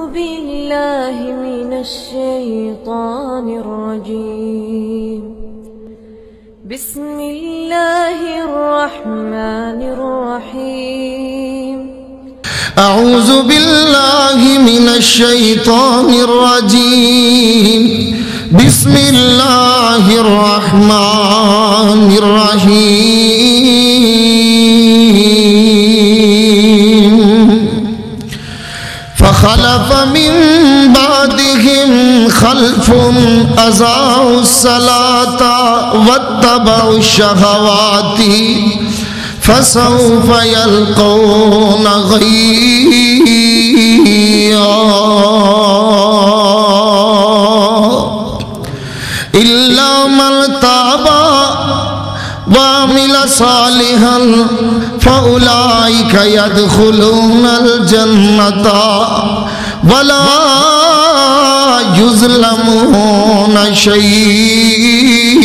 بالله من الشيطان الرجيم بسم الله الرحمن الرحيم أعوذ بالله من الشيطان الرجيم بسم الله الرحمن الرحيم فخلف من بعدهم خلف أضاعوا الصلاة واتبعوا الشهوات فسوف يلقون غيا إلا من تاب وعمل صالحا فأولئك يدخلون الجنة ولا يظلمون شيئا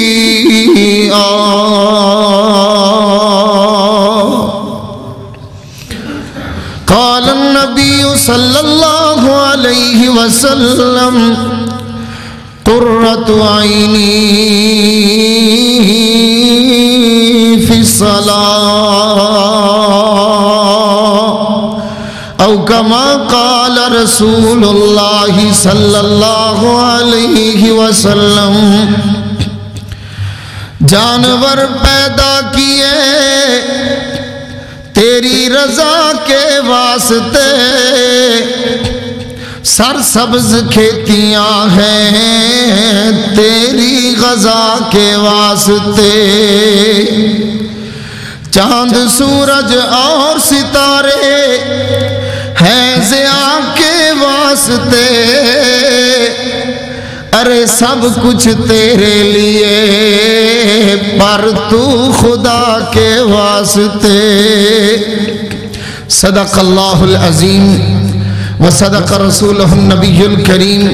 قال النبي صلى الله عليه وسلم قرة عيني في الصلاة أو كما قال رسول الله صلى الله عليه وسلم جانور پیدا کیے تیری رضا کے واسطے سرسبز کھیتیاں ہیں تیری غذا کے واسطے چاند سورج اور ستارے ہیں ضیاء کے واسطے ارے سب کچھ تیرے لیے پر تو خدا کے واسطے صدق اللہ العظیم وصدق رسولہ النبی الکریم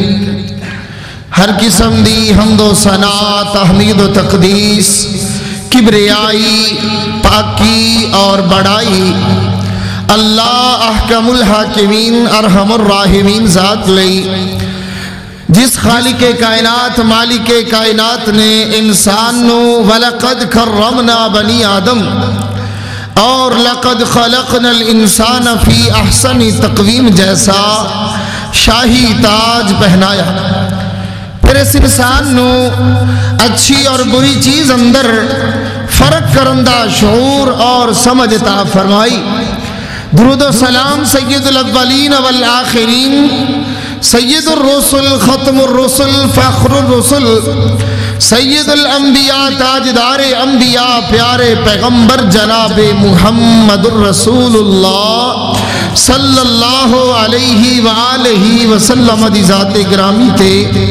ہر قسم دی حمد و ثنا تحمید و تقدیس کبریائی پاکی اور بڑائی اللہ احکم الحاکمین ارحم الراحمین ذات لئی جس خالق کائنات مالک کائنات نے انسان نو وَلَقَدْ كَرَّمْنَا بَنِي آدم اور لَقَدْ خَلَقْنَا الْإِنسَانَ فِي أَحْسَنِ تقویم جیسا شاہی تاج پہنایا پھر اس انسان نو اچھی اور بری چیز اندر فرق کرندہ شعور اور سمجھ عطا فرمائی درود و سلام سید الاولین والآخرین سید الرسل ختم الرسل فخر الرسل سید الانبیاء تاجدار انبیاء پیارے پیغمبر جناب محمد الرسول اللہ صلی اللہ علیہ وآلہ وسلم دی ذات گرامی تھے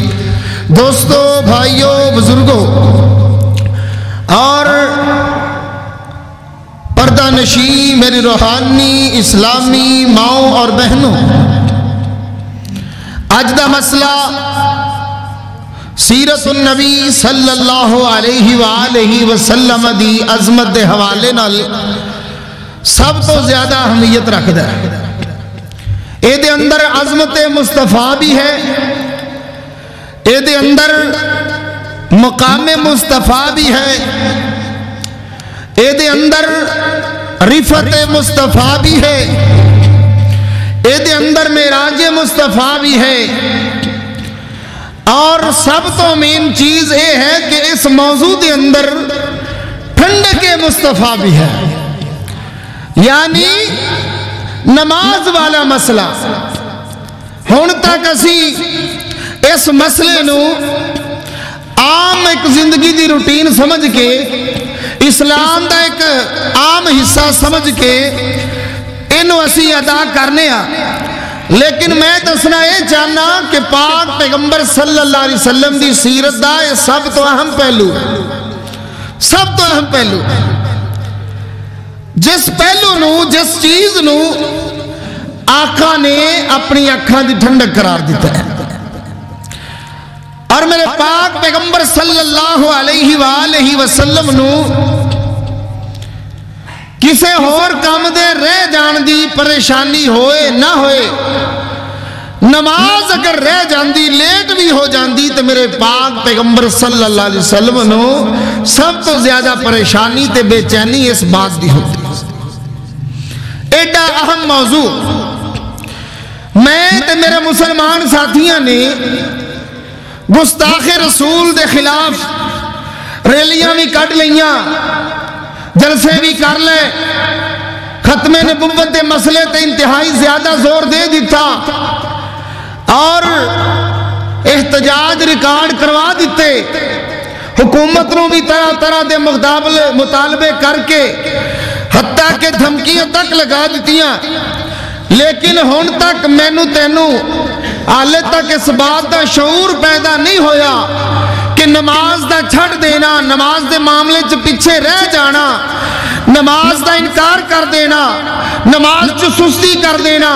دوستو بھائیوں بزرگوں اور پردہ نشین میری روحانی اسلامی ماؤں اور بہنوں آج دا مسئلہ سیرت النبی صلی اللہ علیہ وآلہ وسلم دی عظمت دے حوالے نال سب تو زیادہ اہمیت رکھ دا اے دے اندر عظمت مصطفیٰ بھی ہے اے دے اندر مقام مصطفیٰ بھی ہے اے دے اندر رفت مصطفیٰ بھی ہے اے دے اندر معراج مصطفیٰ بھی ہے اور سب تو مین چیز یہ ہے کہ اس موضوع دے اندر ٹھنڈک مصطفیٰ بھی ہے یعنی نماز والا مسئلہ ہون تک اسی اس مسئلے نو عام ایک زندگی دی روٹین سمجھ کے اسلام دا ایک عام حصہ سمجھ کے انہوں اسی ادا کرنے لیکن میں دسنا یہ چاہنا کہ پاک پیغمبر صلی اللہ علیہ وسلم دی سیرت دا یہ سب تو اہم پہلو جس پہلو نو جس چیز نو آقا نے اپنی اکھاں دی ٹھنڈک قرار دیتا ہے اور میرے پاک پیغمبر صلی اللہ علیہ وآلہ وسلم نو کسے اور کام دے رہ جان دی پریشانی ہوئے نہ ہوئے نماز اگر رہ جاندی لیٹ بھی ہو جاندی تو میرے پاک پیغمبر صلی اللہ علیہ وسلم نو سب تو زیادہ پریشانی تے بے چینی اس بات دی ہوتی. ایڈا اہم موضوع میں تے میرے مسلمان ساتھیاں نے گستاخ رسول دے خلاف ریلیاں بھی کٹ لیاں، جلسے بھی کر لے، ختم نبوت دے مسئلے تے انتہائی زیادہ زور دے دیتا اور احتجاج ریکارڈ کروا دیتے، حکومت نو بھی طرح طرح دے مطالبے کر کے حتیٰ کہ دھمکیاں تک لگا دیتیاں. لیکن ہون تک مینو تینو آلے تک اس بات دا شعور پیدا نہیں ہویا کہ نماز دا چھڑ دینا، نماز دے معاملے چ پیچھے رہ جانا، نماز دا انکار کر دینا، نماز چ سستی کر دینا،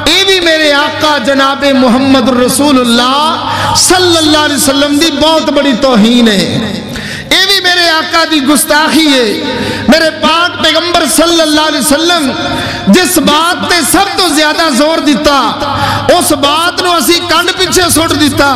یہ بھی میرے آقا جناب محمد رسول اللہ صلی اللہ علیہ وسلم دی بہت بڑی توہین ہے. یہ بھی میرے آقا دی گستاخی ہے. میرے پاک پیغمبر صلی اللہ علیہ وسلم جس بات تے سب تو زیادہ زور دیتا اس بات نو اسی کنڈ پیچھے سٹ دیتا.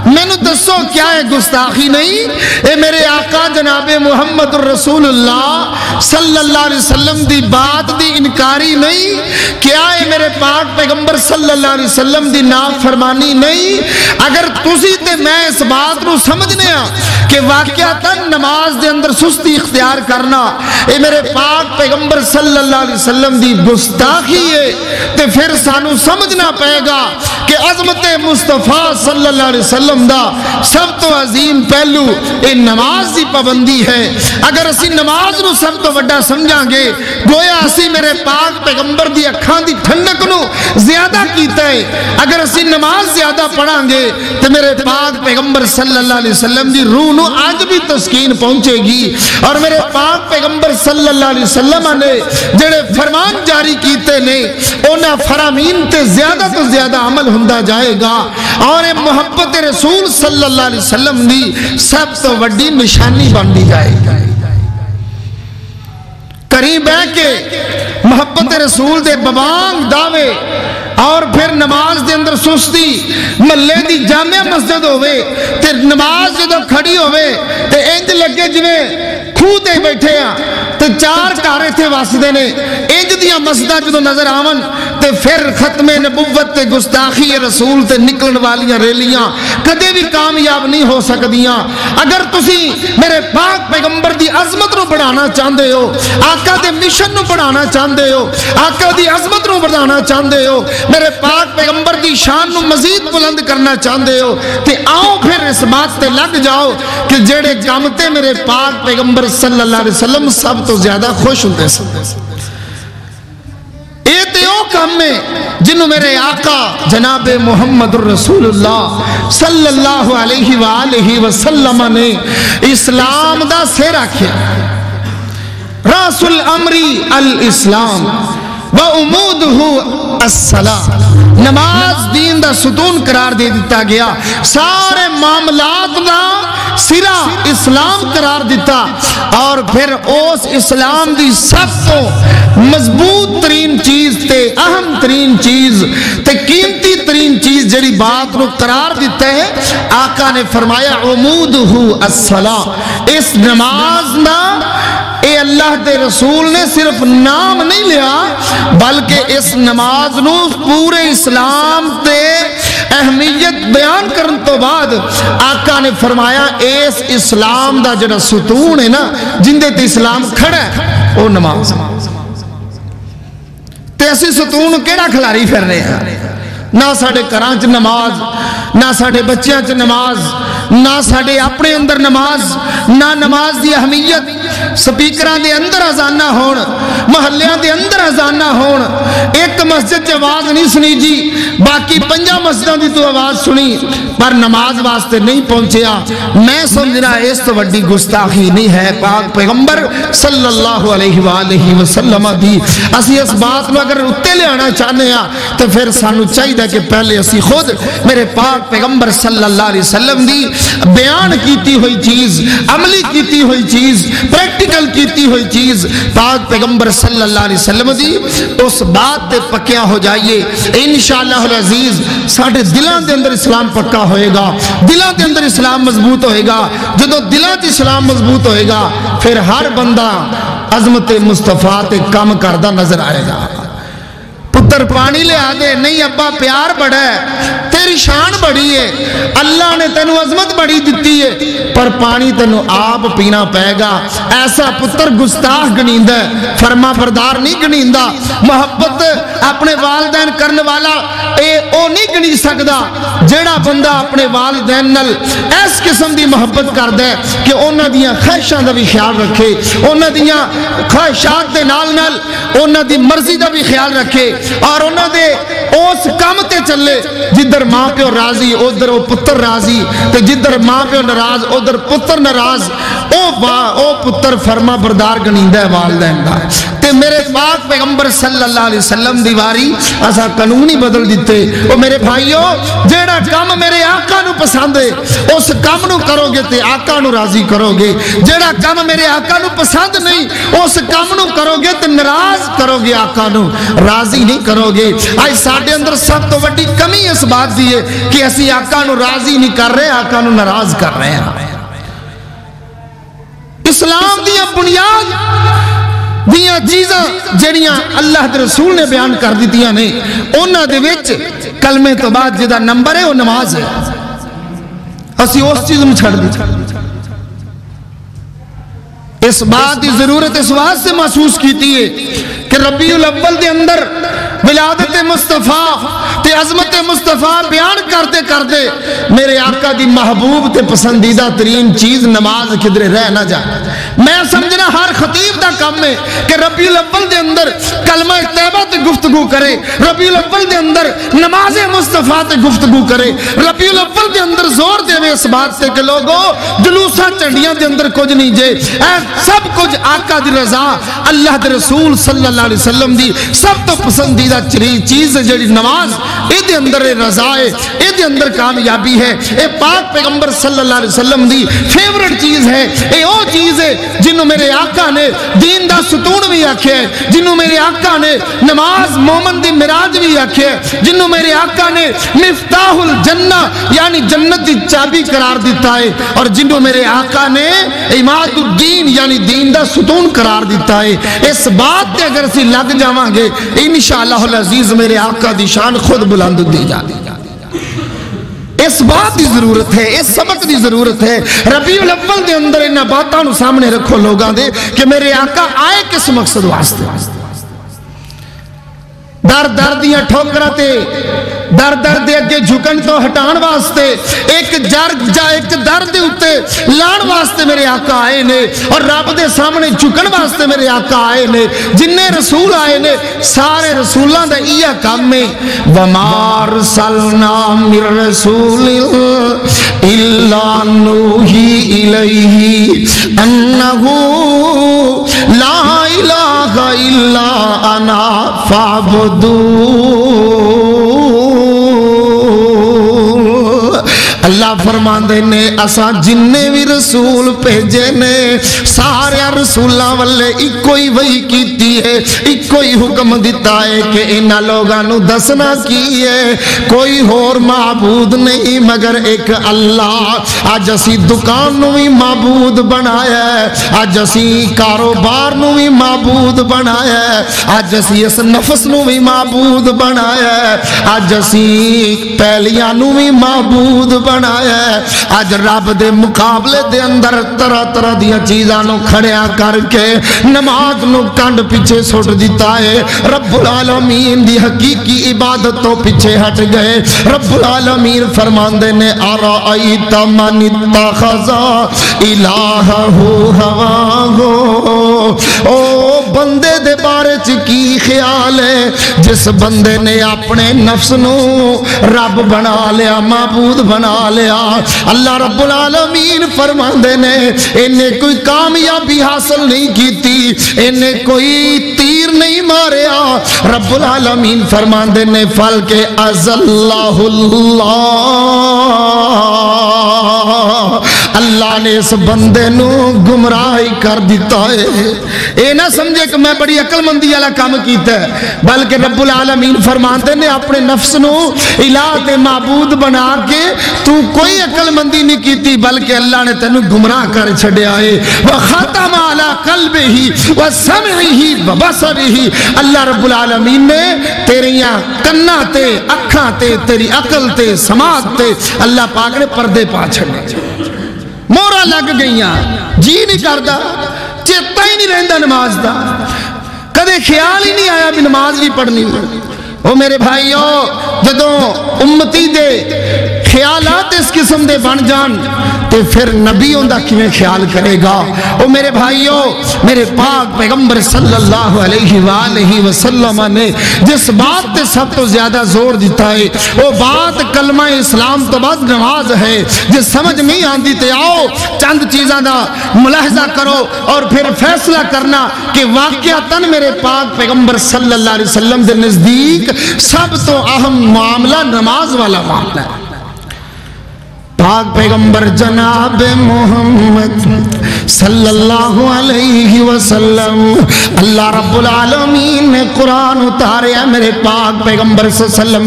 میں نو دسو کیا ہے گستاخی نہیں؟ اے میرے آقا جناب محمد رسول اللہ صلی اللہ علیہ وسلم دی بات دی انکاری نہیں؟ کیا ہے میرے پاک پیغمبر صلی اللہ علیہ وسلم دی نافرمانی نہیں؟ اگر تسی تے میں اس بات نو سمجھنے ہاں کہ واقعتاً نماز دے اندر سستی اختیار کرنا اے میرے پاک پیغمبر صلی اللہ علیہ وسلم دی گستاخی ہے، تے پھر سانو سمجھنا پائے گا کہ عظمت مصطفیٰ صلی اللہ علیہ وسلم دا سب تو عظیم پہلو اے نماز دی پابندی ہے. اگر اسی نماز نو سب تو بڑا سمجھاں گے گویا اسی میرے پاک پیغمبر دی اکھاں دی ٹھنڈک نو زیادہ کیتا ہے. اگر اسی نماز زیادہ پڑھاں گے تو میرے پاک پیغمبر صلی اللہ علیہ وسلم دی روح نو آج بھی تسکین پہنچے گی. اور میرے پاک پیغمبر صلی اللہ علیہ وسلم نے جڑے فرمان جاری کیتے نے اونا فرامین تے زیادہ تو زیادہ عمل ہندہ جائے گا. اور محبت رسول صلی اللہ علیہ وسلم دی سب تو وڈی نشانی بن دی جائے گی. قریب ہے کہ محبت رسول دے ببانگ دعوے اور پھر نماز دے اندر سستی ملے دی جامع مسجد ہوئے تے نماز جدو کھڑی ہوئے تے انج لگے جویں کھو تے بیٹھے ہیں تے چار کارے تھے واسدے نے انج دیاں مسجدہ جدو نظر آون تے پھر ختم نبوت تے گستاخی رسول تے نکلن والیاں ریلیاں کدے بھی کامیاب نہیں ہو سکدیاں. اگر تسی میرے پاک پیغمبر دی عظمت نو بڑھانا چاہندے ہو، آقا دے مشن نو بڑھانا چاہندے ہو، آقا دی عظمت نو بڑھانا چاہندے ہو، میرے پاک پیغمبر دی شان نو مزید بلند کرنا چاہندے ہو، تے آؤ پھر اس بات تے لگ جاؤ کہ جڑے کامتے میرے پاک پیغمبر صلی اللہ علیہ وسلم سب تو زیادہ خوش ہوتے ہیں. اے تے او کام میں جنہوں میرے آقا جناب محمد رسول اللہ صلی اللہ علیہ وآلہ وسلم نے اسلام دا سر رکھیا. راس الامری الاسلام وعمودہ الصلاۃ. نماز دین دا ستون قرار دے دیتا گیا، سارے معاملات دا سرا اسلام قرار دیتا. اور پھر اس اسلام دی سب تو مضبوط ترین چیز تے اہم ترین چیز تے قیمتی ترین چیز جڑی بات نو قرار دیتا ہے آقا نے فرمایا عمودہ الصلاۃ. اس نماز نا اے اللہ دے رسول نے صرف نام نہیں لیا بلکہ اس نماز نو پورے اسلام تے اہمیت بیان کرن تو بعد آقا نے فرمایا اس اسلام دا جڑا ستون ہے نا جندے تے اسلام کھڑا ہے وہ نماز. تے اسی ستون کیڑا کھلاری پھر رہے ہیں؟ نہ ساڑھے کرانچ نماز، نہ ساڑھے بچیاں چ نماز، نہ ساڑھے اپنے اندر نماز، نہ نماز دی اہمیت سپیکران دے اندر ازانہ ہون، محلیاں دے اندر ازانہ ہون. ایک مسجد آواز نہیں سنی جی باقی 5 مسجدوں دی تو آواز سنی پر نماز واسطے نہیں پہنچیا. میں سمجھنا اس تو وڈی گستاخی نہیں ہے پاک پیغمبر صلی اللہ علیہ وآلہ وسلم دی. اسی اس بات میں اگر اتے لے آنا چاہنے ہیں تو پھر سانو چاہیے کہ پہلے اسی خود میرے پاک پیغمبر صلی اللہ علیہ وسلم دی بیان کیتی ہوئی چیز، عملی کیتی ہوئی چیز، پریکٹیکل کیتی ہوئی چیز پاک پیغمبر صلی اللہ علیہ وسلم دی اس بات تے پکیا ہو جائیے انشاءاللہ العزیز ساڑھے دلان دے اندر اسلام پکا ہوئے گا دلان دے اندر اسلام مضبوط ہوئے گا جدو دلان دے اسلام مضبوط ہوئے گا پھر ہر بندہ عظمت مصطفیٰ تے کام کردہ نظر آئے گا پتر پانی لے آدھے نہیں ابا پیار بڑا ہے تیری شان بڑی ہے اللہ نے تینو عظمت بڑی دیتی ہے پر پانی تینو آپ پینا پائے گا ایسا پتر گستاخ گنیندہ ہے فرما بردار نہیں گنیندہ محبت اپنے والدین کرنے والا او نہیں گنی سکدا جیڑا بندہ اپنے والدین نل اس قسم دی محبت کر دے کہ انہاں دیاں خواہشاں دا بھی خیال رکھے انہاں دیاں خواہشات دے نال نال انہاں دی مرضی دا بھی خیال رکھے اور انہوں نے اس کام تے چلے جدر ماں پیو راضی ادھر وہ پتر راضی تے جدر ماں پیو ناراض ادھر پتر ناراض او پتر فرما بردار گنیندہ ہے والدین دا تے میرے پاک پیغمبر صلی اللہ علیہ وسلم دیواری ایسا قانونی بدل دیتے او میرے بھائیو جیڑا کام میرے آقا نو پسند ہے اس کام نو کرو گے تے آقا نو راضی کرو گے جیڑا کام میرے آقا نو پسند نہیں اس کام نو کرو گے تے ناراض کرو گے آقا نو راضی نہیں کرو گے آج ساڑھے اندر سب تو بڑی کمی اس بات دی ہے کہ اسی آقا نو راضی نہیں کر رہے آقا نو ناراض کر رہے ہیں اسلام دیا بنیاد دیاں چیزاں جڑیاں اللہ دے رسول نے بیان کر دیتیاں نے انہاں دے وچ کلمے تو بعد جدا نمبر ہے وہ نماز ہے اسی اس چیز میں چھڑ دی اس بات دی ضرورت اس بات سے محسوس کیتی ہے کہ ربیع الاول دے اندر ولادت مصطفیٰ تے عظمت مصطفیٰ بیان کرتے کرتے میرے آقا دی محبوب تے پسندیدہ ترین چیز نماز کدرے رہ نہ جائے میں سمجھنا ہر خطیب دا کام ہے کہ ربیع الاول دے اندر کلمہ طیبہ تے گفتگو کرے ربیع الاول دے اندر نماز مصطفیٰ تے گفتگو کرے ربیع الاول دے اندر زور دے میں اس بات سے کہ لوگو جلوسہ چنڈیاں دے اندر کچھ نہیں جے سب کچھ آقا دی رضا اللہ دے رسول صلی اللہ علیہ وسلم دی سب تو پسندیدہ چیز جڑی نماز اے دے اندر رضا ہے اے دے اندر کامیابی ہے اے پاک پیغمبر صلی اللہ علیہ وسلم دی فیورٹ چیز ہے اے او چیز ہے جنہوں میرے آقا نے دین دا ستون بھی آکھے ہے جنہوں میرے آقا نے نماز مومن دی مراج بھی آکھے ہے جنہوں میرے آقا نے مفتاح الجنہ یعنی جنت دی چابی قرار دیتا ہے اور جنہوں میرے آقا نے عماد الدین یعنی دین دا ستون قرار دیتا ہے اس بات تے اگر اسی لگ جاواں گے انشاءاللہ العزیز میرے آقا دی شان خود بلند دی جاتی اس بات دی ضرورت ہے اس سبق دی ضرورت ہے ربیع الاول دے اندر انہاں باتاں نو سامنے رکھو لوگاں دے کہ میرے آقا آئے کس مقصد واسطے در دیاں ٹھوکراں تے در دے اگے جھکن تو ہٹان واسطے ایک در دے اتے لان واسطے میرے آقا آئے نے اور رب دے سامنے جھکن واسطے میرے آقا آئے نے جننے رسول آئے نے سارے رسولاں دا یہ کام میں وَمَا أَرْسَلْنَا مِن رَّسُولٍ إِلَّا نُوحِي إِلَيْهِ أَنَّهُ لَا إِلَٰهَ إِلَّا أَنَا فَاعْبُدُونِ اللہ فرماندے نے اسا جننے بھی رسول بھیجے نے سارے رسولاں والے اکوئی وحی کیتی ہے اکوئی حکم دیتا ہے کہ انہاں لوگاں نو دسنا کی ہے کوئی اور معبود نہیں مگر ایک اللہ آج اسی دکان نو بھی معبود بنایا ہے آج اسی کاروبار نو بھی معبود بنایا ہے آج اسی اس نفس نو بھی معبود بنایا ہے آج اسی پہلیاں نو بھی معبود بنایا ہے آج رب دے مقابلے دے اندر طرح طرح دیا چیزاں نو کھڑیا کر کے نماز نو کنڈ پیچھے سوٹ دیتا ہے رب العالمین دی حقیقی عبادت تو پیچھے ہٹ گئے رب العالمین فرماندے نے ارائیت من اتخذ الہہ ہواہو او بندے دے بارے چکی خیال ہے جس بندے نے اپنے نفس نو رب بنا لیا معبود بنا لیا اللہ رب العالمین فرماندے نے انہیں کوئی کامیابی حاصل نہیں کیتی انہیں کوئی تیر نہیں ماریا رب العالمین فرماندے نے فل کے ازلہ اللہ اللہ نے اس بندے نو گمراہی کر دیتا ہے. اے نہ سمجھے کہ میں بڑی عقل مندی والا کام کیتا ہے, بلکہ رب العالمین فرماتے نے اپنے نفس نو الہ تے معبود بنا کے تو کوئی عقل مندی نہیں کیتی, بلکہ اللہ نے تینو گمراہ کر چھڑیا ہے. وختم علی قلبہ وسمعہ وبصرہ, اللہ رب العالمین نے تیریاں کنا تے اکھاں تے تیری عقل تے سماعت تے اللہ پاک نے پردے پا چھڑے, مورا لگ گئیاں, جی نہیں کردا, چیتا ہی نہیں رہندا نماز دا, کدے خیال ہی نہیں آیا بھی نماز بھی پڑھنی. او میرے بھائیو, جدوں امتی دے خیالات اس قسم دے بن جان تو پھر نبیوں دا کیویں خیال کرے گا. او میرے بھائیو, میرے پاک پیغمبر صلی اللہ علیہ وآلہ وسلم نے جس بات تے سب تو زیادہ زور دیتا ہے وہ بات کلمہ اسلام تو بعد نماز ہے. جس سمجھ نہیں آندی تے آؤ چند چیزاں دا ملاحظہ کرو اور پھر فیصلہ کرنا کہ واقعتاً میرے پاک پیغمبر صلی اللہ علیہ وسلم دے نزدیک سب تو اہم معاملہ نماز والا معاملہ ہے. پاک پیغمبر جناب محمد صلی اللہ علیہ وسلم, اللہ رب العالمین نے قرآن اتارے ہیں میرے پاک پیغمبر صلی اللہ علیہ وسلم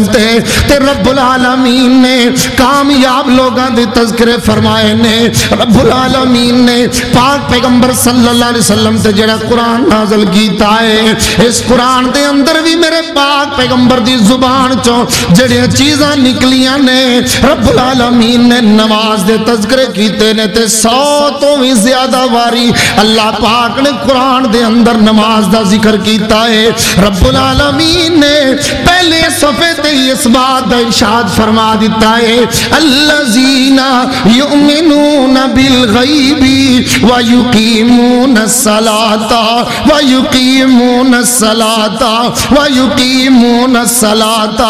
تے رب العالمین نے کامیاب لوگاں دے تذکرے فرمائے نے. رب العالمین نے پاک پیغمبر صلی اللہ علیہ وسلم تے جڑا قرآن نازل کیتا ہے, اس قرآن دے اندر بھی میرے پاک پیغمبر دی زبان چوں جڑیاں چیزاں نکلیاں نے رب العالمین نے نماز دے تذکرے کیتے نے تے 100 تو بھی زیادہ واری اللہ پاک نے قرآن دے اندر نماز دا ذکر کیتا ہے. رب العالمین نے پہلے صفحے تے اس بات دا ارشاد فرما دیتا ہے, الذین یؤمنون بالغیب ویقیمون الصلاۃ ویقیمون الصلاۃ ویقیمون الصلاۃ.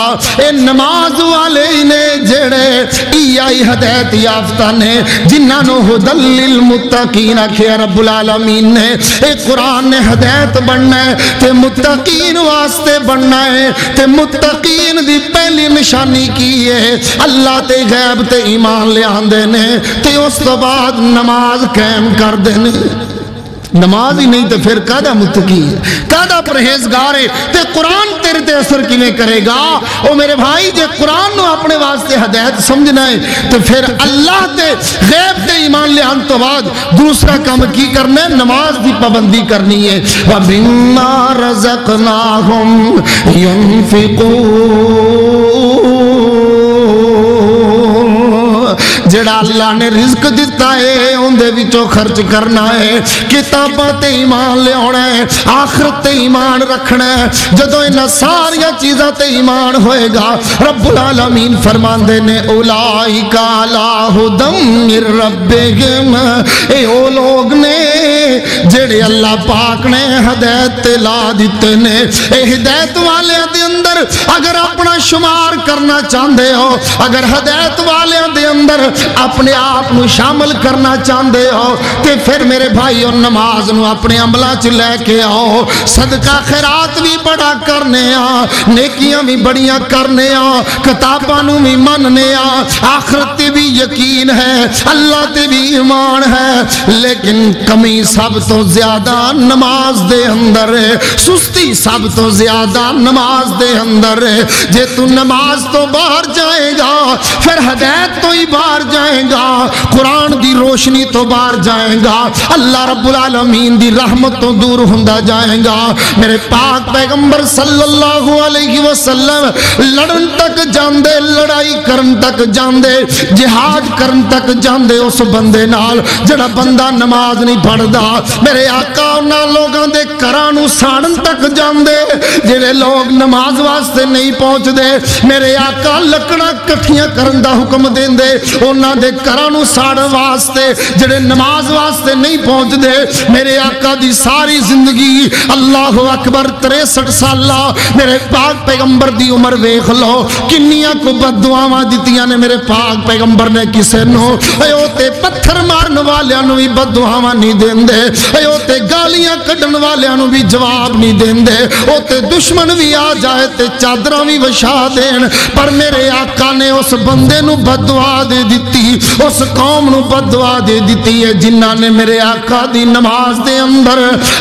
اے نماز والے نے جڑے ایائی ہدایت یافتہ نے جنہاں نو ھدی للمتقین آکھیا رب العالمین نے. اے قرآن نے ہدایت بننا ہے تے متقین واسطے بننا ہے, تے متقین دی پہلی نشانی کی ہے اللہ تے غیب تے ایمان لے آندے نے تے اس تو بعد نماز قائم کر دینے. نماز ہی نہیں تو پھر کادا متقی ہے, کادا پرہیزگار ہے, تے قرآن تیرے تے اثر کیویں کرے گا. او میرے بھائی, جے قرآن نو اپنے واسطے ہدایت سمجھنا ہے تو پھر اللہ تے غیب تے ایمان لے آن تو بعد دوسرا کام کی کرنا ہے, نماز دی پابندی کرنی ہے. وَمِمَّا رَزَقْنَاهُمْ يُنْفِقُونَ, جڑا اللہ نے رزق دیتا ہے ان دے وچوں خرچ کرنا ہے, کتاباں تے ایمان لے آنا ہے, آخرت تے ایمان رکھنا ہے. جدوں انہاں ساریاں چیزاں تے ایمان ہوئے گا رب العالمین فرماندے نے اولئک علی ھدی من ربہم, اے او لوگ نے جڑے اللہ پاک نے ہدایت تے لا دیتے نے. اے ہدایت والیاں دے اندر اگر اپنا شمار کرنا چاہندے ہو, اگر ہدایت والیاں دے اندر اپنے آپ نو شامل کرنا چاہندے ہو تے پھر میرے بھائی اور نماز نو اپنے عملہ چ لے کے آؤ. صدقہ خیرات بھی بڑا کرنے آ, نیکیاں بھی بڑیاں کرنے آ, کتاباں نو بھی مننے آ, آخرت تے بھی یقین ہے, اللہ تے بھی ایمان ہے, لیکن کمی سب تو زیادہ نماز دے اندر ہے, سستی سب تو زیادہ نماز دے اندر ہے. جے تو نماز تو باہر جائے گا پھر ہدایت تو ہی باہر جائے گا, قرآن دی روشنی تو باہر جائے گا, اللہ رب العالمین دی رحمت تو دور ہوندا جائے گا. میرے پاک پیغمبر صلی اللہ علیہ وسلم لڑن تک جاندے, لڑائی کرن تک جاندے, جہاد کرن تک جاندے اس بندے نال جڑا بندہ نماز نہیں پڑھدا. میرے آقا انہاں لوگاں دے گھراں نوں ساڑن تک جاندے جڑے لوگ نماز واسطے نہیں پہنچ دے. میرے آقا لکڑاں کٹھیاں کرن دا حکم دیندے انہاں دے گھراں نوں ساڑن واسطے جڑے نماز واسطے نہیں پہنچ دے. میرے آقا دی ساری زندگی اللہ اکبر 63 سالہ میرے پاک پیغمبر دی عمر ویکھ لو کنیاں کو بد دعاواں دتیاں نے میرے پاک پیغمبر نے کسے نو. اے او تے پتھر مارن والیاں نو بھی بد دعاواں نہیں دیندے, اے او تے گالیاں کڈن والیاں نو بھی جواب نہیں دیندے, او تے دشمن بھی آ جائے تے چادراں بھی وچھا دین, پر میرے آقا نے نے اس بندے نو بددعا دے دیتی، اس قوم نو بددعا دے دیتی ہے جنہاں نے میرے آقا دی نماز دے اندر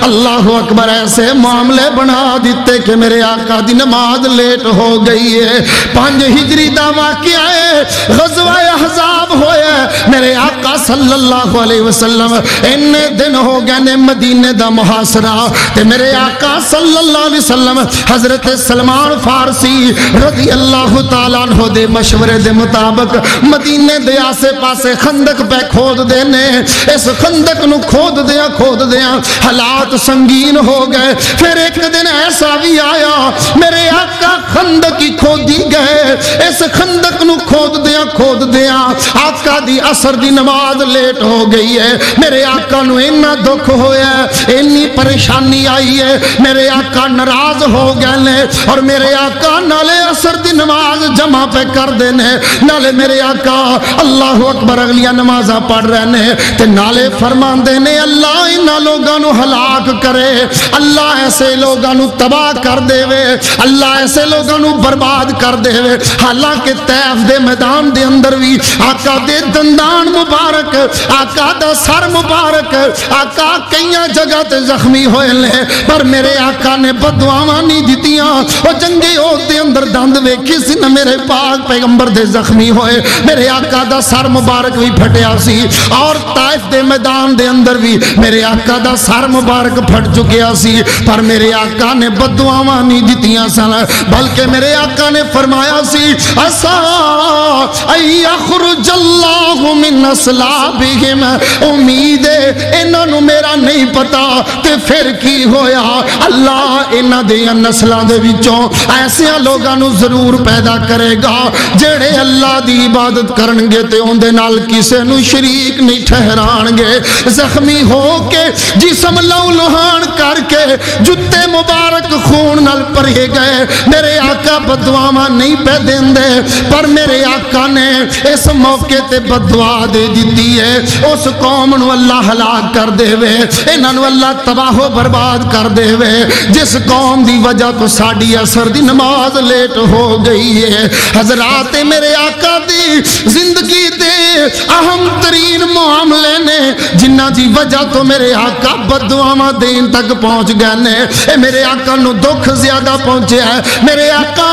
اللہ اکبر ایسے معاملے بنا دیتے کہ میرے آقا دی نماز لیٹ ہو گئی ہے۔ 5 ہجری دا واقعہ ہے، غزوہ احزاب ہویا ہے، میرے آقا صلی اللہ علیہ وسلم اننے دن ہو گئے نے مدینے دا محاصرہ، تے میرے آقا صلی اللہ علیہ وسلم حضرت سلمان فارسی رضی اللہ تعالیٰ عنہ دے مشورے دے مطابق مدینے دے آسے پاسے خندق پہ کھود دینے، اس خندق نو کھود دیا حالات سنگین ہو گئے۔ پھر ایک دن ایسا بھی آیا میرے آقا خندق ہی کھودی گئے، اس خندق نو کھود دیا آقا دی عصر دی نماز لیٹ ہو گئی ہے۔ میرے آقا نو اتنا دکھ ہویا ہے، اتنی پریشانی آئی ہے، میرے آقا ناراض ہو گئے اور میرے آقا نالے عصر دی نماز جمع پہ کر دینے، نالے میرے آقا اللہ اکبر اگلیاں نمازاں پڑھ رہنے تے نالے فرمان دینے اللہ انہاں لوگاں نو ہلاک کرے، اللہ ایسے لوگاں نو تباہ کر دے وے، اللہ ایسے لوگاں نو برباد کر دے وے۔ حالانکہ طیف دے میدان دے اندر بھی آقا دے دندان مبارک، آقا دا سر مبارک، آقا کئیاں جگہ تے زخمی ہوئے لے، پر میرے آقا نے بددعاواں نہیں دتیاں۔ او جنگی عہد دے اندر دند ویکھی سی نہ میرے پاک پیغمبر دے زخمی ہوئے، میرے آقا دا سر مبارک بھی پھٹیا سی، اور طائف دے میدان دے اندر بھی میرے آقا دا سر مبارک پھٹ چکیا سی، پر میرے آقا نے بددعاواں نہیں دتیاں سن، بلکہ میرے آقا نے فرمایا سی اسا ای اخرج اللہ من اصلابہم، امید ہے انہاں نو میرا نہیں پتا تے پھر کی ہویا، اللہ انہاں دے نسلاں دے وچوں ایسے لوگاں نو ضرور پیدا کرے گا جڑے اللہ دی عبادت کرن گے تے اون دے نال کسے نو شریک نہیں ٹھہران گے، زخمی ہو کے جسم لہو لہان کر کے جتے مبارک خون نال بھرے گئے، میرے آقا بددعاواں نہیں پہ دیندے، پر میرے آقا نے اس موقع تے بددعا دے دیتی ہے اس قوم نو اللہ ہلاک کر دے وے، انہاں نو اللہ تباہ و برباد کر دے وے جس قوم دی وجہ تو ساڈی عصر دی نماز لیٹ ہو گئی ہے۔ حضرات میرے آقا دی زندگی دے اہم ترین معاملے نے جنہ دی وجہ تو میرے آقا بددعاواں دین تک پہنچ گئے نے، اے میرے آقا نو دکھ زیادہ پہنچے ہے۔ میرے آقا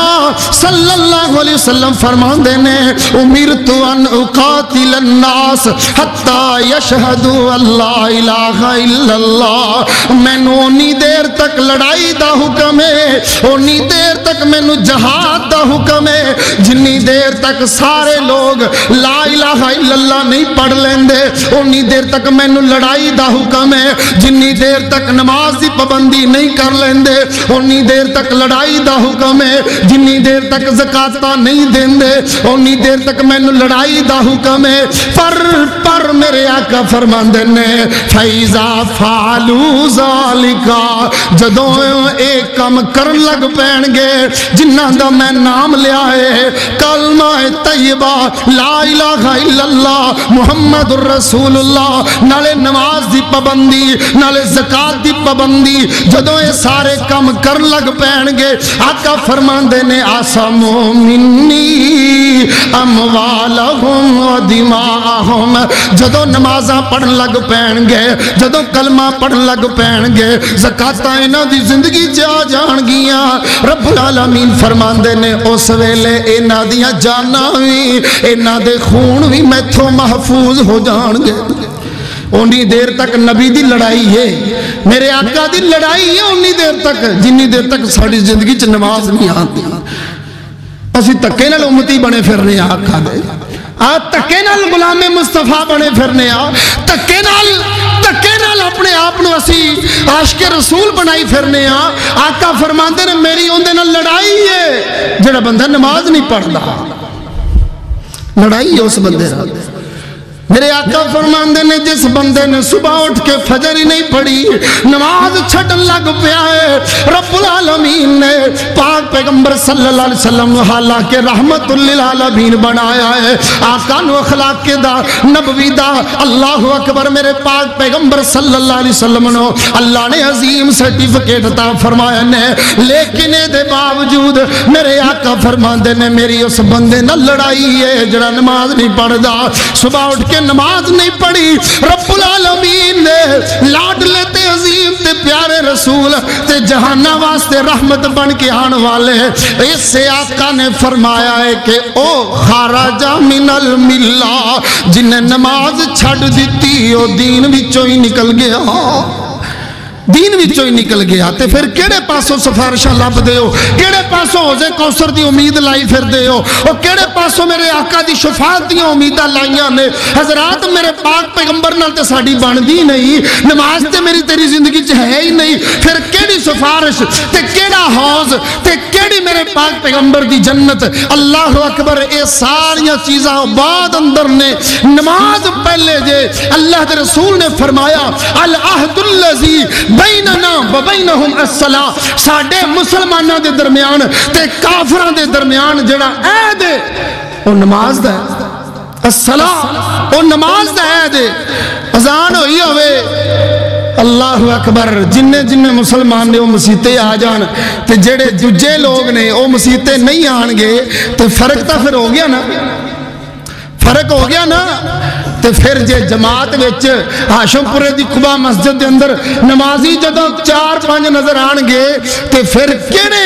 صلی اللہ علیہ وسلم فرماندے نے امرت ان اقاتل الناس حتی یشہدوا اللہ الہ الا اللہ، میں نو انی دیر تک لڑائی دا حکم ہے، انی دیر تک میں نو جہاد دا حکم ہے جنی دیر تک سارے لوگ لا الہ الا اللہ نہیں پڑھ لیندے، انی دیر تک میں نو لڑائی دا حکم ہے جنی دیر تک نماز دی پابندی نہیں کر لیندے، انی دیر تک لڑائی دا حکم ہے جنی دیر تک زکاتاں نہیں دیندے، انی دیر تک میں نو لڑائی دا حکم ہے، پر میرے آقا فرماندے نے فَإِذَا فَعَلُوا ذَلِكَ، جدوں ایک کم کرن لگ پین گے جنہ دا میں نام لیا ہے کلمہ طیبہ لا الہ الا اللہ محمد الرسول اللہ، نالے نماز دی پابندی نالے زکات دی پابندی، جدوں یہ سارے کم کرن لگ پین گے آقا فرماندے نے آسمو منی اموالہم و دماءہم، جدوں نمازاں پڑھن لگ پین گے، جدوں کلمہ پڑھن لگ پین گے، زکاتاں انہاں دی زندگی جا جان گیاں، رب العالمین فرماندے نے اس ویلے انہاں دیاں جاناں وی انہاں دے خون وی میتھوں محفوظ ہو جان گے۔ اونی دیر تک نبی دی لڑائی ہے، میرے آقا دی لڑائی ہے اونی دیر تک جنی دیر تک ساڑی زندگی چ نماز نہیں آتی، اسی تکے نال امتی بنے پھرنے آقا دے، تکے نال غلام مصطفیٰ بنے پھرنے تکے نال اپنے آپ نو اسی عاشق رسول بنائی پھرنے آقا فرماندے نے میری اون دے نال لڑائی ہے جڑا بندہ نماز نہیں پڑھدا، لڑائی ہے اس بندے نال۔ میرے آقا فرماندے نے جس بندے نے صبح اٹھ کے فجر ہی نہیں پڑھی نماز چھٹن لگ پیا ہے رب العالمین نے پاک پیغمبر صلی اللہ علیہ وسلم حالانکہ رحمت للعالمین بنایا ہے آقا نو اخلاق کے دا نبوی دا اللہ اکبر میرے پاک پیغمبر صلی اللہ علیہ وسلم نو اللہ نے عظیم سرٹیفکیٹ عطا فرمایا نے لیکن دے باوجود میرے آقا فرماندے نے میری اس بندے نہ لڑائی ہے جڑا نماز نہیں پڑھدا صبح اٹھ کے نماز نہیں پڑھی رب العالمین نے لاڈ لیتے عظیم تے پیارے رسول تے جہانہ واسطے رحمت بن کے آن والے اس سے آقا نے فرمایا ہے کہ او خارجہ من الملہ جنہیں نماز چھڑ دیتی او دین وچوں ہی نکل گیا دین وچوں ہی نکل گیا تے پھر کیڑے پاسوں سفارشاں لب دے ہو کیڑے پاسوں حوض کوثر دی امید لائی پھر دے ہو اور کیڑے پاسوں میرے آقا دی شفاعت دی امیداں لائیاں نے حضرات میرے پاک پیغمبر نال تے ساڈی بندی نہیں نماز تے میری تیری زندگی چ ہے ہی نہیں پھر کیڑی سفارش تے کیڑا حوض تے کیڑی میرے پاک پیغمبر دی جنت اللہ اکبر اے ساری چیزاں بعد اندر نے نماز پہلے جے اللہ دے رسول نے فرمایا العہد الذی بیننا و بینہم الصلاۃ ساڈے مسلماناں دے درمیان تے کافراں دے درمیان جڑا عہد ہے او نماز دا ہے الصلاۃ او نماز دا عہد ہے اذان ہوئی ہوئے اللہ اکبر جننے مسلمان نے وہ مسیطے آ جان تے جڑے دوجے لوگ نے وہ مسیطے نہیں آن گے تے فرق تا پھر ہو گیا نا فرق ہو گیا نا تے پھر جے جماعت وچ ہاشم پورے دی قبا مسجد دے اندر نمازی جدوں 4-5 نظر آن گے تے پھر کیڑے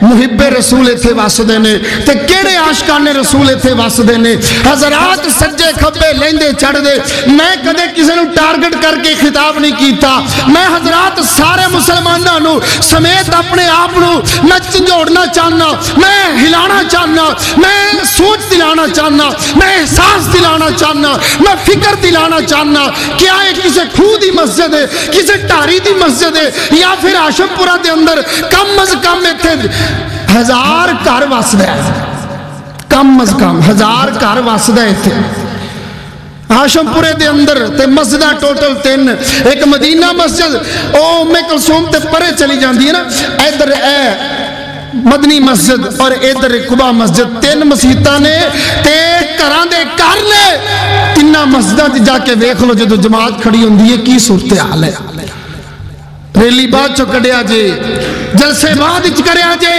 محب رسول تھے واسدے نے تے کیڑے عاشقان رسول تھے واسدے نے حضرات سجے کھبے لیندے چڑھ دے میں کدے کسی نو ٹارگٹ کر کے خطاب نہیں کیتا میں حضرات سارے مسلماناں نو سمیت اپنے آپ نو میں جوڑنا چاہنا میں ہلانا چاہنا میں سوچ دلانا چاہنا میں احساس دلانا چاہنا میں فکر دلانا چاہنا کیا ہے کسی کھو دی مسجد ہے کسی ٹاری دی مسجد ہے یا پھر ہاشم پورہ دے اندر کم از کم ایتھے 1000 گھر وسدا ہے کم از کم 1000 گھر وسدا ہے ایتھے ہاشم پورے دے اندر تے مسجدہ ٹوٹل 3 ایک مدینہ مسجد او ام کلثوم تے پرے چلی جاندی ہے نا ادھر اے مدنی مسجد اور ادھر قبا مسجد 3 مسیطاں نے تے گھراں دے گھر نے تیناں مسجداں تے جا کے ویکھ لو جدوں جماعت کھڑی ہوندی ہے کی صورتحال ہے ریلی بعد چو کڑیا جے جلسے بعد اچ کریا جے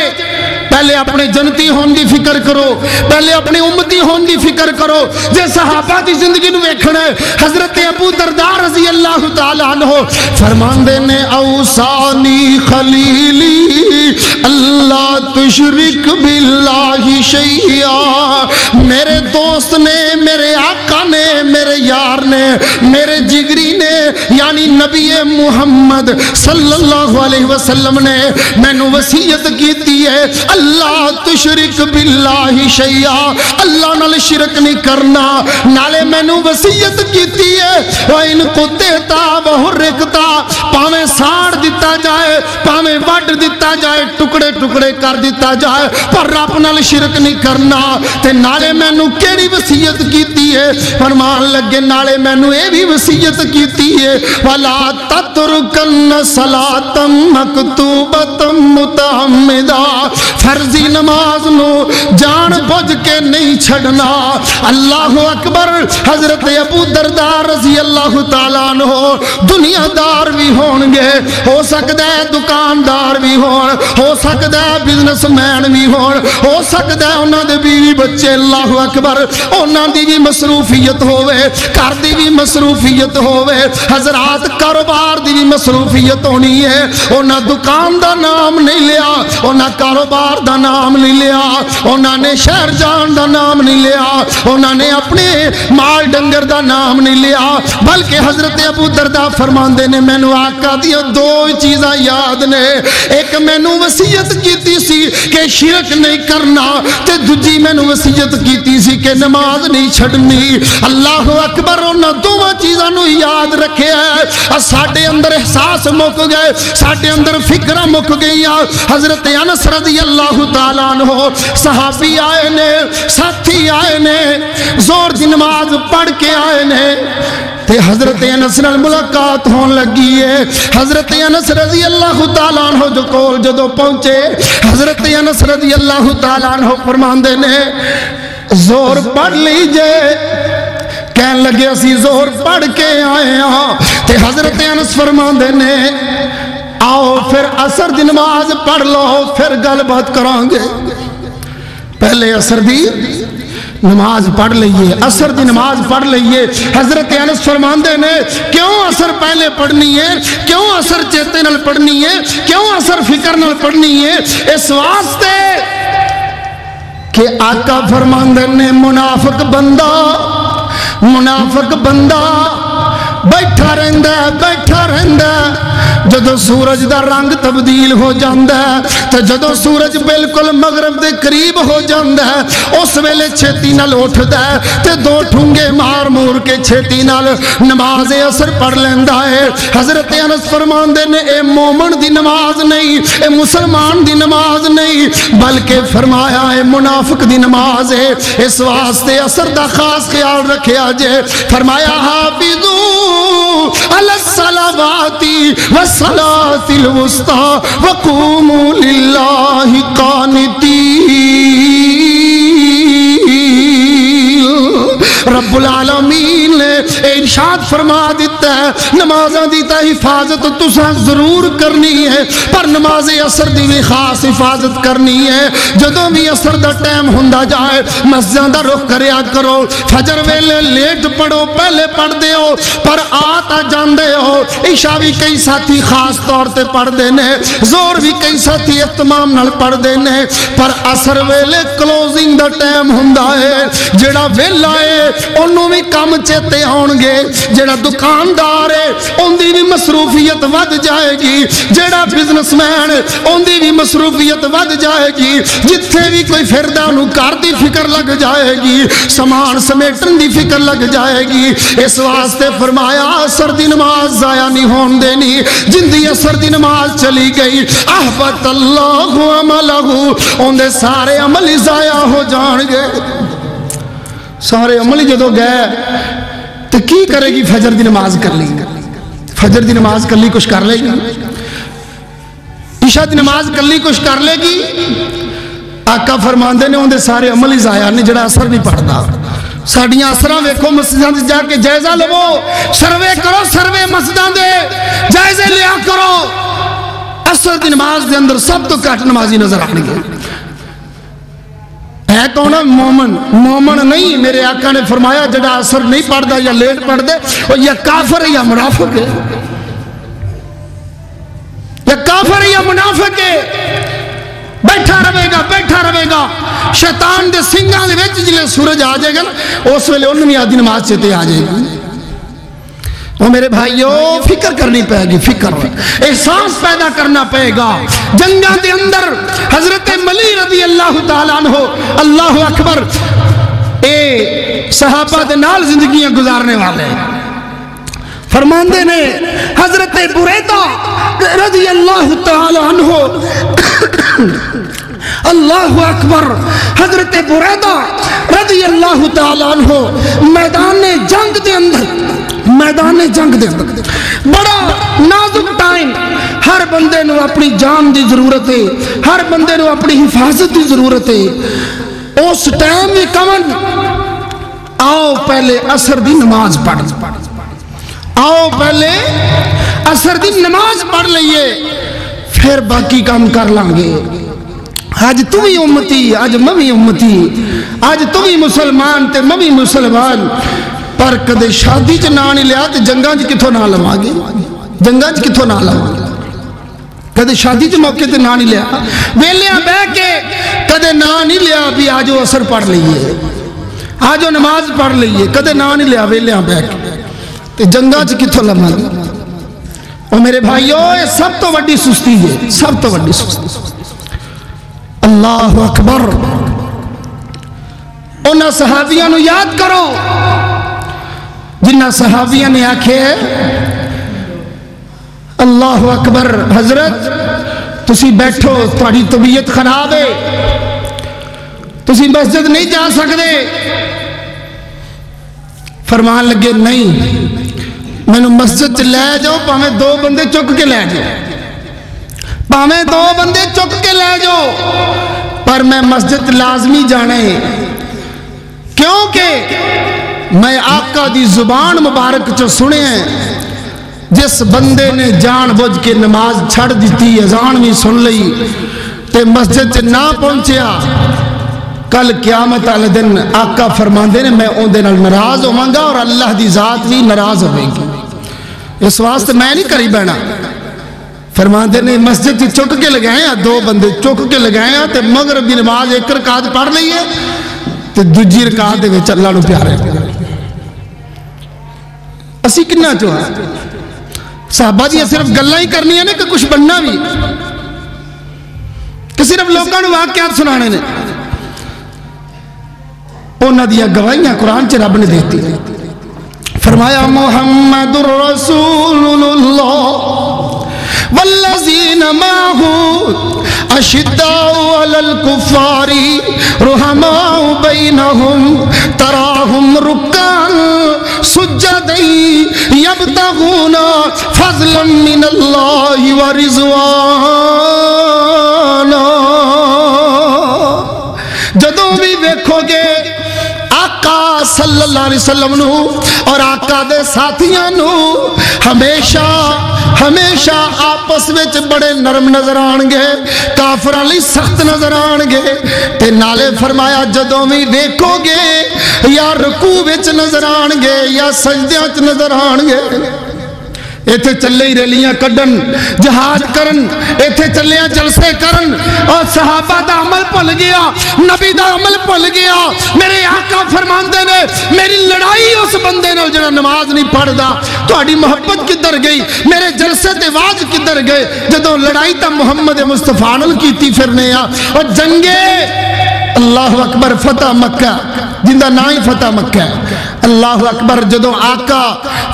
پہلے اپنے جنتی ہون دی فکر کرو پہلے اپنے امتی ہون دی فکر کرو جے صحابہ دی زندگی نو ویکھنا ہے حضرت ابو درداء رضی اللہ تعالی عنہ فرماندے نے اوصانی خلیلی اللہ تشرک باللہ شیئا میرے دوست نے میرے آقا نے میرے یار نے میرے جگری نے یعنی نبی محمد صلی اللہ علیہ وسلم نے میں نو وصیت کیتی ہے اللہ تشرک باللہ شیئا اللہ نال شرک نہیں کرنا نالے میں نو وصیت کیتی ہے وَإِن قُتِّلْتَ وَحُرِّقْتَ پاویں ساڑ دیتا جائے پاویں وڈ دیتا جائے ٹکڑے ٹکڑے کر دیتا جائے پر رب نال شرک نہیں کرنا تے نالے میں نو کیڑی وصیت کیتی ہے فرمان لگے نالے میں نو اے بھی وصیت کیتی ہے وَلَا تَتْرُكَنَّ صَلَاةً مَكْتُوبَةً مُتَعَمِّدًا فرضی نماز نو جان بوجھ کے نہیں چھڑنا اللہ اکبر حضرت ابو درداء رضی اللہ تعالیٰ عنہ دنیا دار بھی ہون گے ہو سکتا ہے دکاندار بھی ہو سکتا ہے بزنس مین بھی ہو سکتا ہے انہاں دے بیوی بچے اللہ اکبر انہاں دی بھی مصروفیت ہوئے گھر دی بھی مصروفیت ہوئے حضرات کاروبار دی بھی مصروفیت ہونی ہے انہاں دکان دا نام نہیں لیا انہاں کاروبار دا نام نہیں لیا انہاں نے شہر جان دا نام نہیں لیا انہاں نے اپنے مال ڈنگر دا نام نہیں لیا بلکہ حضرت ابو درداء فرماندے نے میں نو آقا دیا 2 چیزاں یاد نے ایک میں نو وصیت کیتی سی کہ شرک نہیں کرنا تے دوجی میں نو وصیت کیتی سی کہ نماز نہیں چھڑنی اللہ اکبر انہاں 2 چیزاں نو یاد رکھے ہے ساڈے اندر احساس مک گئے ساڈے اندر فکرہ مک گئی حضرت انس رضی اللہ تعالیٰ عنہ صحابی آئے نے ساتھی آئے نے زور دی نماز پڑھ کے آئے نے تے حضرت انس نال ملاقات ہون لگی ہے. حضرت انس رضی اللہ تعالیٰ عنہ جو کول جدو پہنچے حضرت انس رضی اللہ تعالیٰ عنہ فرماندے نے زور پڑھ لیجئے. کہن لگے اسی زور پڑھ کے آئے ہاں. تے حضرت انس فرماندے نے آؤ پھر عصر دی نماز پڑھ لو پھر گل بات کران گے. پہلے عصر دی نماز پڑھ لئیے, عصر دی نماز پڑھ لئیے. حضرت انس فرماندے نے کیوں عصر پہلے پڑھنی ہے, کیوں عصر چیتے نال پڑھنی ہے, کیوں عصر فکر نال پڑھنی ہے؟ اس واسطے کہ آقا فرماندے نے منافق بندہ بیٹھا رہندا جدو سورج دا رنگ تبدیل ہو جاندہ ہے تو جدو سورج بالکل مغرب دے قریب ہو جاندہ ہے اس ویلے چھیتی نال اٹھدا ہے تے دو ٹھونگے مار مور کے چھیتی نال نماز عصر پڑھ لیندہ ہے. حضرت انس فرماندے نے اے مومن دی نماز نہیں, اے مسلمان دی نماز نہیں, بلکہ فرمایا اے منافق دی نماز ہے. اس واسطے عصر دا خاص خیال رکھیا جے. فرمایا حافظو علی الصلوات والصلاة الوسطى وقوموا للہ قانتین. رب العالمین نے ارشاد فرما دیتا ہے نمازاں دی تا حفاظت تساں ضرور کرنی ہے پر نماز عصر دی بھی خاص حفاظت کرنی ہے. جدوں بھی عصر دا ٹائم ہوندا جائے مسجداں دا رخ کریا کرو. فجر ویلے لیٹ پڑھو پہلے پڑھ دے ہو پر آتا جاندے ہو. عشاء بھی کئی ساتھی خاص طور تے پڑھ دینے, زور بھی کئی ساتھی اہتمام نال پڑھ دینے, پر عصر ویلے کلوزنگ دا ٹائم ہوندا ہے. جڑا ویلا ہے انہوں بھی کام چیتے ہونگے, جڑا دکاندار ہے ان دی بھی مصروفیت ود جائے گی, جڑا بزنس مین ان دی بھی مصروفیت ود جائے گی, جتھے بھی کوئی پھردا انہوں کار دی فکر لگ جائے گی, سامان سمیٹن دی فکر لگ جائے گی. اس واسطے فرمایا عصر دی نماز ضائع نہیں ہون دینی. جن دی عصر دی نماز چلی گئی احبط اللہ عملہ, ان دے سارے عمل ضائع ہو جان گے. سارے عملی جدو گئے تو کی کرے گی؟ فجر دی نماز کر لی, فجر دی نماز کر لی کچھ کر لے گی, عشاء دی نماز کر لی کچھ کر لے گی. آقا فرماندے نے ان دے سارے عملی ضائع نہیں جڑا اثر نہیں پڑھتا. ساڑیاں اثرہ ویکھو مسجداں دے جا کے جائزہ لو, سروے کرو, سروے مسجداں دے جائزے لیا کرو. اثر دی نماز دے اندر سب تو کٹ نمازی نظر آنے گے. ہے کون مومن؟ مومن نہیں. میرے آقا نے فرمایا جڑا اثر نہیں پڑھ دا یا لیٹ پڑھ دے وہ یا کافر ہے یا منافق ہے, یا کافر ہے یا منافق ہے. بیٹھا رہے گا شیطان دے سنگاں دے وچ جلے سورج آ جائے گا نا اس ویلے انہوں نے آدھی نماز چیتے آ جائے گا. وہ میرے بھائیو فکر کرنی پائے گی, فکر احساس پیدا کرنا پائے گا. جنگاں دے اندر حضرت ملی رضی اللہ تعالیٰ عنہ اللہ اکبر اے صحابہ دے نال زندگیاں گزارنے والے فرماندے نے حضرت بریدہ رضی اللہ تعالیٰ عنہ اللہ اکبر حضرت بریدہ رضی اللہ تعالیٰ عنہ میدان جنگ دے اندر بڑا نازک ٹائم, ہر بندے نو اپنی جان دی ضرورت ہے, ہر بندے نو اپنی حفاظت دی ضرورت ہے. اس ٹائم بھی کمن آؤ پہلے عصر دی نماز پڑھ, آؤ پہلے عصر دی نماز پڑھ لئیے پھر باقی کام کر لانگے. آج تم ہی امتی, آج ممی امتی, آج تم ہی مسلمان تے ممی مسلمان, پر کدے شادی چ نہ نہیں لیا تے جنگاں چ کتھوں نہ لواں گے, جنگاں چ کتھوں نہ لواں گے. کدے شادی چ موقع تے نہ نہیں لیا, ویلیاں بہ کے کدے نہ نہیں لیا بھی آجو عصر پڑھ لئیے, آجو نماز پڑھ لئیے, کدے نہ نہیں لیا ویلیاں بہ کے تے جنگاں چ کتھوں لواں گے. اور میرے بھائیو یہ سب تو وڈی سستی ہے, سب تو وڈی سستی. اللہ اکبر. انہاں صحابیاں نو یاد کرو جنہ صحابیاں نے آکھے اللہ اکبر حضرت تسی بیٹھو, تھوڑی طبیعت خراب ہے, تسی مسجد نہیں جا سکتے, فرمان لگے نہیں مینوں مسجد چ لے جاؤ پاویں 2 بندے چک کے لے جاؤ پاویں 2 بندے چک کے لے جاؤ پر میں مسجد لازمی جانا ہے کیونکہ میں آقا دی زبان مبارک چ سنے ہیں جس بندے نے جان بوجھ کے نماز چھڑ دیتی اذان بھی سن لئی تے مسجد چ نہ پہنچیا کل قیامت والے دن آقا فرماندے نے میں اون دے نال ناراض ہوواں گا اور اللہ دی ذات بھی ناراض ہوے گی اس واسطے میں نہیں کری بینا فرماندے نے مسجد چک کے لگائے 2 بندے چک کے لگائے تے مغرب دی نماز 1 رکعت پڑھ لئی ہے تے دوجی رکعت دے وچ اللہ نو پیارے اسی کنا چوہا صحابہ جی صرف گلاں ہی کرنی ہے نا کہ کچھ بننا بھی کہ صرف لوگاں نو واقعات سنانے نے انہاں دیا گواہیاں قرآن چ رب نے دیتی فرمایا محمد رسول اللہ والذین معه اشداء علی الکفار رحماء بینہم تراہم رکعا سجدا یبتغون فضلا من اللہ ورضوانا جدوں بھی دیکھو گے آقا صلی اللہ علیہ وسلم نو اور آقا دے ساتھیاں نو ہمیشہ آپس وچ بڑے نرم نظر آنگے کافراں لئی سخت نظر آنگے تے نالے فرمایا جدوں بھی دیکھو گے یا رکوع وچ نظر آنگے یا سجدیاں وچ نظر آنگے ایتھے چلے ہی ریلیاں کڈن جہاد کرن ایتھے چلے جلسے کرن اور صحابہ دا عمل بھل گیا نبی دا عمل بھل گیا میرے آقا فرماندے نے میری لڑائی اس بندے نے جڑا نماز نہیں پڑھدا تہاڈی محبت کدھر گئی میرے جلسے تے واج کدھر گئے جدوں لڑائی تا محمد مصطفیٰ نال کیتی پھرنے اور جنگے اللہ اکبر فتح مکہ جن دا نام ہی فتح مکہ ہے اللہ اکبر جدوں آقا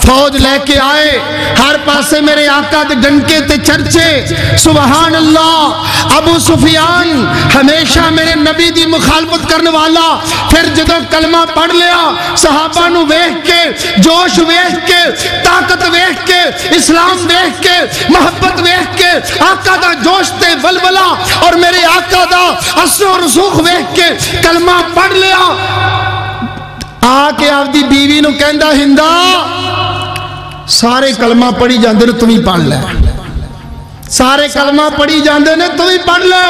فوج لے کے آئے ہر پاسے میرے آقا دے ڈنکے تے چرچے سبحان اللہ ابو سفیان ہمیشہ میرے نبی دی مخالفت کرنے والا پھر جدوں کلمہ پڑھ لیا صحابہ نو ویکھ کے جوش ویکھ کے طاقت ویکھ کے اسلام ویکھ کے محبت ویکھ کے آقا دا جوش تے ولولہ اور میرے آقا دا اثر و رسوخ ویکھ کے کلمہ پڑھ لیا آکے آپ دی بیوی نو کہندہ ہندہ سارے کلمہ پڑھی جاندے نے تمہیں پڑھ لے سارے کلمہ پڑھی جاندے نے تمہیں پڑھ لے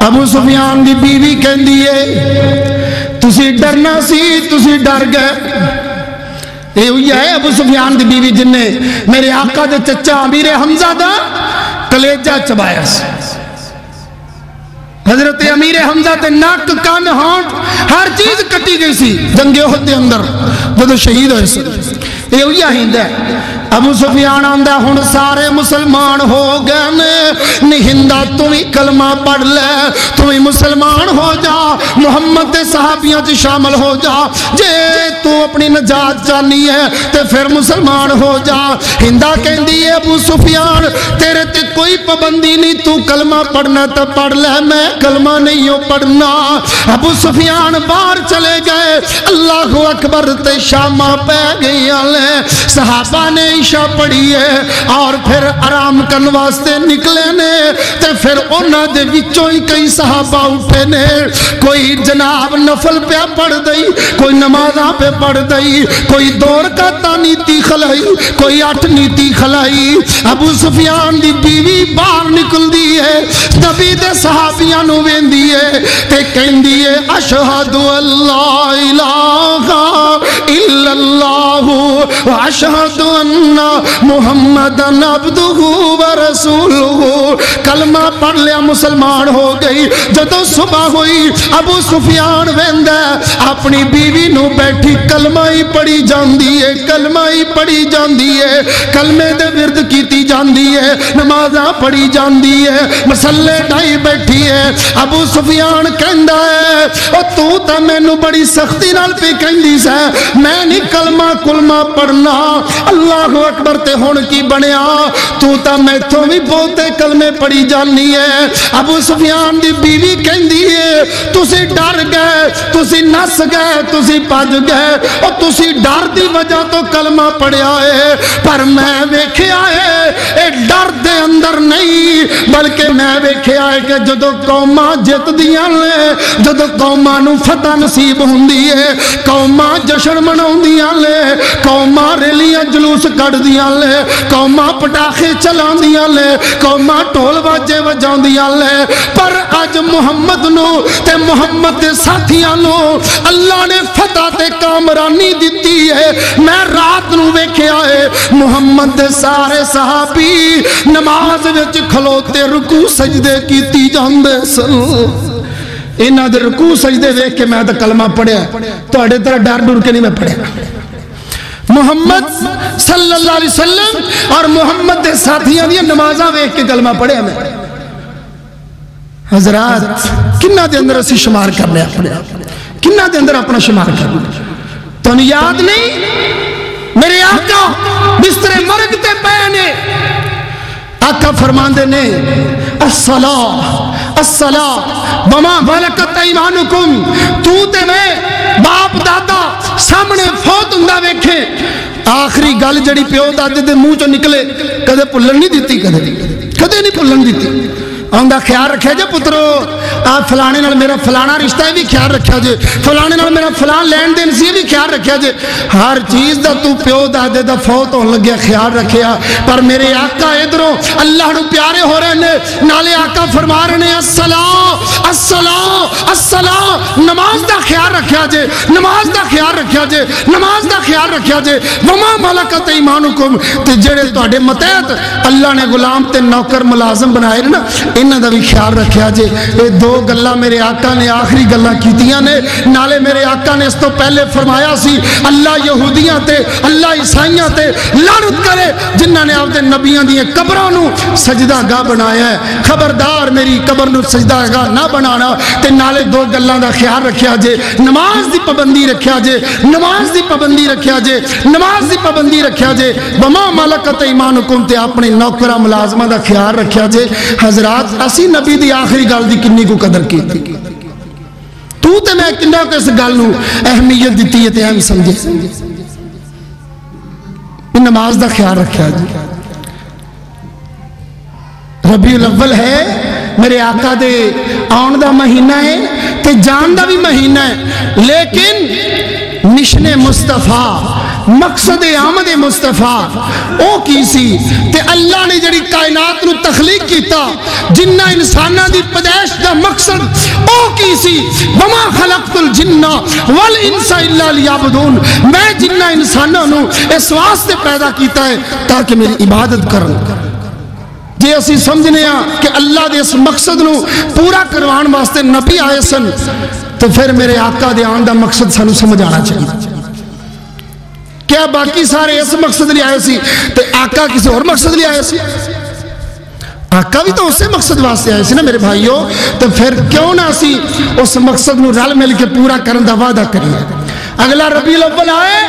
ابو سفیان دی بیوی کہندی ہے تسی ڈرنا سی تسی ڈر گئے یہ ہوئی ہے ابو سفیان دی بیوی جن نے میرے آقا دے چچا امیر حمزہ دا کلیجہ چبایا سی حضرت امیر حمزہ تے ناک کان ہونٹ ہر چیز کٹی گئی سی جنگ احد دے اندر جدو شہید ہوئے سی یہ ہوئی ہند ہے ابو سفیان آندہ ہن سارے مسلمان ہو گئے نہندہ تمہیں کلمہ پڑھ لے تمہیں مسلمان ہو جا محمد دے صحابیاں جی شامل ہو جا جے تو اپنی نجات جانی ہے تے پھر مسلمان ہو جا ہندہ کہندی ہے ابو سفیان تیرے تے کوئی پابندی نہیں تو کلمہ پڑھنا تا پڑھ لے میں کلمہ نہیں ہو پڑھنا ابو سفیان باہر چلے گئے اللہ اکبر تے شامہ پہ گئی آلے صحابہ نے عشاء پڑھی ہے اور پھر آرام کرن واسطے نکلے نے تے پھر انہاں دے وچوں ہی کئی صحابہ اٹھے نے کوئی جناب نفل پہ پڑھ دئی کوئی نمازاں پہ پڑھ دئی کوئی 2 رکعتاں نیتی کھلائی کوئی 8 نیتی کھلائی ابو سفیان دی بیوی باہر نکل دی ہے نبی دے صحابیاں نو ویندی ہے تے کہندی ہے اشہد اللہ الہ الا اللہ واشہد ان محمدن عبدہ ورسولہ کلمہ پڑھ لیا مسلمان ہو گئی جدو صبح ہوئی ابو سفیان ویندہ اپنی بیوی نو بیٹھی کلمہ ہی پڑھی جاندی ہے کلمہ ہی پڑھی جاندی ہے کلمے دے ورد کیتی جاندی ہے نمازاں پڑھی جاندی ہے مسلے ڈائی بیٹھی ہے ابو سفیان کہندہ ہے او تو تا میں نو بڑی سختی نال پہ کہندی سے میں نہیں کلمہ کلمہ پڑھ پڑھنا اللہ اکبر تے ہن کی بنیا تو تا میتھوں بھی بہتے کلمے پڑھی جانی ہے ابو سفیان دی بیوی کہندی ہے تسی ڈر گئے تسی نس گئے تسی پج گئے اور تسی ڈر دی وجہ تو کلمہ پڑھیا ہے پر میں ویکھیا ہے اے ڈر دے اندر نہیں بلکہ میں ویکھیا ہے کہ جدو قوماں جت دیاں لے جدو قوماں نو فتح نصیب ہوندی ہے قوماں جشن مناؤندیاں لے قوماں ریلیاں جلوس کڑ دیاں لے قوماں پٹاخے چلان دیاں لے قوماں ٹول باجے وجان دیاں لے پر آج محمد نو تے محمد دے ساتھیاں نو اللہ نے فتح تے کامرانی دیتی ہے میں رات نو ویکھیا ہے محمد دے سارے صحابی نماز وچ کھلوتے رکوع سجدے کیتی جاندے سن انہاں دے رکوع سجدے دیکھ کے میں تے کلمہ پڑھیا تواڈے طرح ڈر ڈر کے نہیں میں پڑھیا محمد صلی اللہ علیہ وسلم اور محمد دے ساتھیاں دی نمازاں دیکھ کے کلمہ پڑھیا میں حضرات کنہ دے اندر اسی شمار کر لیا کنہ دے اندر اپنا شمار کر لیا تو انہیں یاد نہیں میرے آقا بستر مرگ تے پہنے آقا فرماندے نے الصلاة وما ملکت ایمانکم تو تے میں باپ دادا سامنے فوت ہوندا ویکھے آخری گل جڑی پیو دادے دے منہ چوں نکلے کدے بھلن نہیں دیتی کدے نہیں بھلن دیتی آندا خیال رکھے جے پترو آپ فلانے نال میرا فلانا رشتہ ہے بھی خیال رکھیا جے فلانے نال میرا فلان لین دین سی بھی خیال رکھیا جے ہر چیز دا تو پیو دادے دا فوت ہون لگیا خیال رکھیا پر میرے آقا ادھروں اللہ نو پیارے ہو رہے نے نالے آقا فرما رہے ہیں الصلاة نماز دا خیال رکھیا جے نماز دا خیال رکھیا جے نماز دا خیال رکھیا جے وما ملکت ایمانکم تے جڑے تواڈے متحت اللہ نے غلام تے نوکر ملازم بنائے نا انہاں دا بھی خیال رکھیا جے اے دو گلاں میرے آقا نے آخری گلاں کیتیاں نے نالے میرے آقا نے اس تو پہلے فرمایا سی اللہ یہودیاں تے اللہ عیسائیاں تے لعنت کرے جنہاں نے آپ دے نبیاں دی قبراں نو سجدہ گاہ بنایا ہے خبردار میری قبر نو سجدہ گاہ نہ بنانا تے نالے دو گلاں دا خیال رکھیا جے نماز دی پابندی رکھیا جے نماز دی پابندی رکھیا جے نماز دی پابندی رکھیا جے وما ملکت ایمانکم تے اپنے نوکراں ملازماں دا خیال رکھیا جے حضرات اسی نبی دی آخری گل دی کنی کو قدر کی تو تے میں کنہ کو اس گل نو اہمیت دیتی ہے تے اہم سمجھے نماز دا خیال رکھیا جی ربیع الاول ہے میرے آقا دے آن دا مہینہ ہے تے جان دا بھی مہینہ ہے لیکن مشن مصطفیٰ مقصد آمد مصطفیٰ او کیسی تے اللہ نے جڑی کائنات نو تخلیق کیتا جنہ انسانہ دی پیدائش دا مقصد او کیسی وما خلقت الجنہ والانس الا لیعبدون میں جنہ انسانہ نو اس واسطے پیدا کیتا ہے تاکہ میری عبادت کرن جے اسی سمجھنے ہاں کہ اللہ دے اس مقصد نو پورا کروان واسطے نبی آئے سن تو پھر میرے آقا دے آن دا مقصد سانو سمجھ آنا چاہیے کیا باقی سارے اس مقصد لے آئے سی تو آقا کسی اور مقصد لے آئے سی آقا بھی تو اسے مقصد واسطے آئے سی نا میرے بھائیوں تو پھر کیوں نہ اسی اس مقصد نو رل مل کے پورا کرن دا وعدہ کریے اگلا ربیع الاول آئے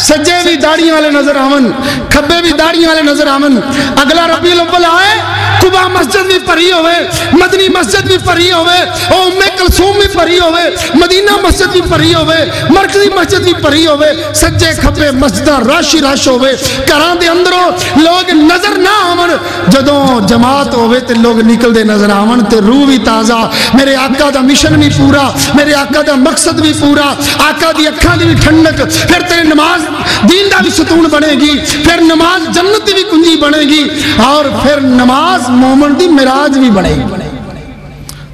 سجے بھی داڑیاں والے نظر آمن کھبے بھی داڑیاں والے نظر آمن اگلا ربیع الاول آئے قبا مسجد بھی پڑھی ہوئے مدنی مسجد بھی پڑھی ہوئے ام کلثوم بھی پڑھی ہوئے مدینہ مسجد بھی پڑھی ہوئے مرکزی مسجد بھی پڑھی ہوئے سجے کھبے مسجدہ راشی راش ہوئے گھران دے اندروں لوگ نظر نہ آمن جدوں جماعت ہوئے تے لوگ نکل دے نظر آمن تے روح بھی تازہ میرے آقا دا مشن بھی پورا میرے آقا دا مقصد بھی پورا آقا دی اکھاں دی بھی ٹھنڈک پھر تیرے نماز دین دا بھی ستون بنے گی پھر نماز جنت بھی کنجی بنے گی اور پھر نماز مومن دی معراج بھی بنے گی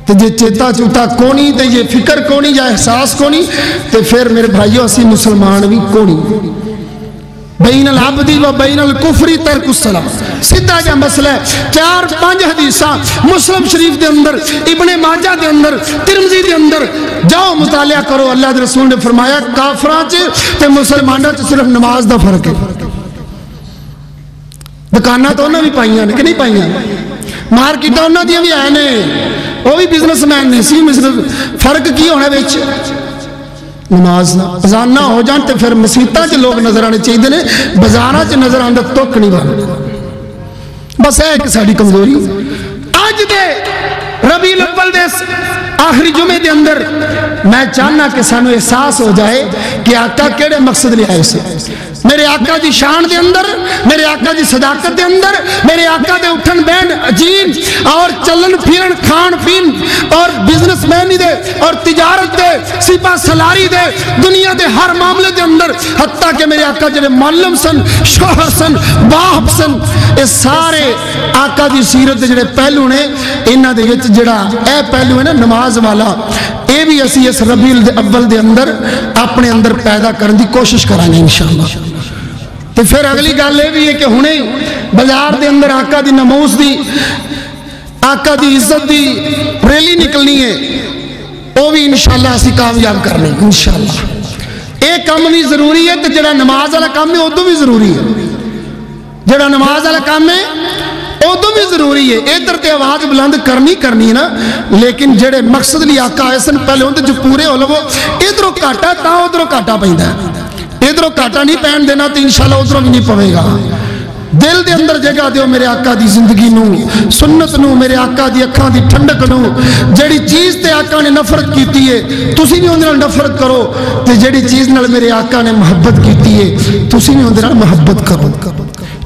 تو جے چیتا چوتا کونی تے یہ فکر کونی یا احساس کونی تے پھر میرے بھائیوں اسی مسلمان بھی کونی بین العبدی و بین الکفری ترک السلام سیدھا جا مسئلہ ہے 4-5 حدیثاں مسلم شریف دے اندر ابن ماجہ دے اندر ترمذی دے اندر جاؤ مطالعہ کرو اللہ دے رسول نے فرمایا کافراں چ تے مسلماناں چ صرف نماز دا فرق ہے دکاناں تو انہاں بھی پائیاں نے کہ نہیں پائیاں مارکیٹاں انہاں دیاں بھی آئے نے وہ بھی بزنس مین نے سی فرق کی ہونا وچ نماز نہ اذان نہ ہو جان تے پھر مسیتاں چ لوگ نظر آنے چاہیے نے بازاراں چ نظر آندا تک نہیں بن بس ہے کہ ساری کمزوری اج دے ربیع الاول دے آخری جمعے دے اندر میں چاہنا کہ سانو احساس ہو جائے کہ آقا کیڑے مقصد لے آئے سے میرے آقا دی شان دے اندر میرے آقا دی صداقت دے اندر میرے آقا دے اٹھن بین عجین اور چلن پھرن کھان پین اور بزنس مینی دے اور تجارت دے سپاہ سلاری دے دنیا دے ہر معاملے دے اندر حتیٰ کہ میرے آقا جڑے معلم سن شوہر سن باپ سن اس سارے آقا دی سیرت دے جڑے پہلو نے انہاں دے وچ جڑا اے پہلو ہے نا نماز والا اے بھی اسی اس ربیع الاول دے اندر اپنے اندر پیدا کرن دی کوشش کرانگے انشاءاللہ تو پھر اگلی گل یہ بھی ہے کہ ہنے بازار دے اندر آقا دی نموز دی آقا دی عزت دی ریلی نکلنی ہے وہ بھی انشاءاللہ اسی کامیاب کرنے انشاءاللہ ایک کام بھی ضروری ہے تو جڑا نماز والا کام ہے ادو بھی ضروری ہے جڑا نماز والا کام ہے ادو بھی ضروری ہے ادھر تے آواز بلند کرنی ہے نا لیکن جڑے مقصد لی آقا آئے سن پہلے ہوندے جو پورے ہو لو ادھروں کاٹا تا ادھروں کاٹا پہندا ہے ادھروں کاٹا نہیں پہن دینا تو انشاءاللہ ادھروں بھی نہیں پوے گا دل دے اندر جگہ دیو میرے آقا دی زندگی نو سنت نو میرے آقا دی اکھاں دی ٹھنڈک نو جڑی چیز تے آقا نے نفرت کیتی ہے تسی بھی اندر نفرت کرو تے جڑی چیز نال میرے آقا نے محبت کیتی ہے تسی بھی اندر محبت کرو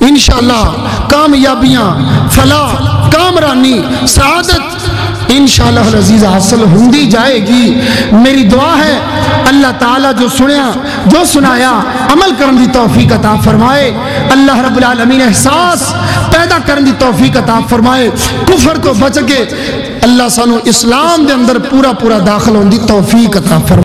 انشاءاللہ کامیابیاں فلاح کامرانی سعادت انشاءاللہ العزیز حاصل ہوندی جائے گی میری دعا ہے اللہ تعالیٰ جو سنیا جو سنایا عمل کرن دی توفیق عطا فرمائے اللہ رب العالمین احساس پیدا کرن دی توفیق عطا فرمائے کفر تو بچ کے اللہ سانو اسلام دے اندر پورا داخل ہون دی توفیق عطا فرمائے